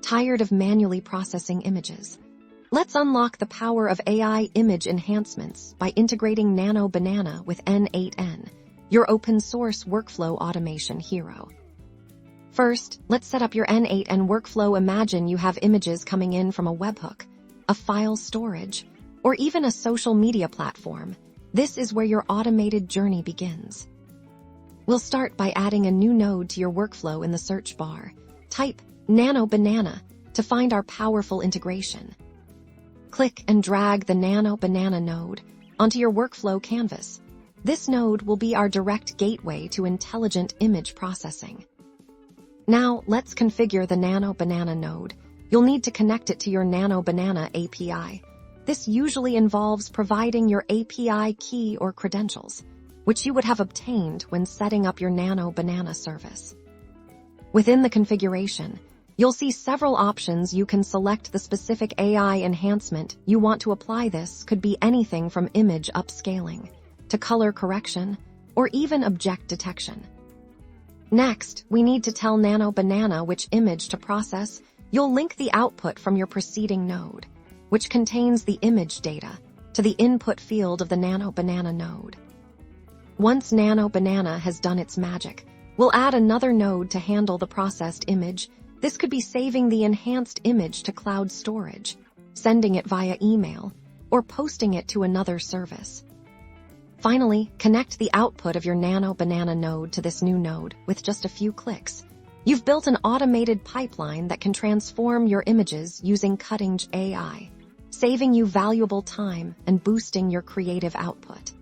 Tired of manually processing images? Let's unlock the power of AI image enhancements by integrating Nano Banana with N8n, your open-source workflow automation hero. First, let's set up your N8n workflow. Imagine you have images coming in from a webhook, a file storage, or even a social media platform. This is where your automated journey begins. We'll start by adding a new node to your workflow in the search bar. Type Nano Banana to find our powerful integration. Click and drag the Nano Banana node onto your workflow canvas. This node will be our direct gateway to intelligent image processing. Now, let's configure the Nano Banana node. You'll need to connect it to your Nano Banana API. This usually involves providing your API key or credentials, which you would have obtained when setting up your Nano Banana service. Within the configuration, you'll see several options. You can select the specific AI enhancement you want to apply. This could be anything from image upscaling to color correction or even object detection. Next, we need to tell Nano Banana which image to process. You'll link the output from your preceding node, which contains the image data, to the input field of the Nano Banana node. Once Nano Banana has done its magic, we'll add another node to handle the processed image. This could be saving the enhanced image to cloud storage, sending it via email, or posting it to another service. Finally, connect the output of your Nano Banana node to this new node with just a few clicks. You've built an automated pipeline that can transform your images using cutting-edge AI, saving you valuable time and boosting your creative output.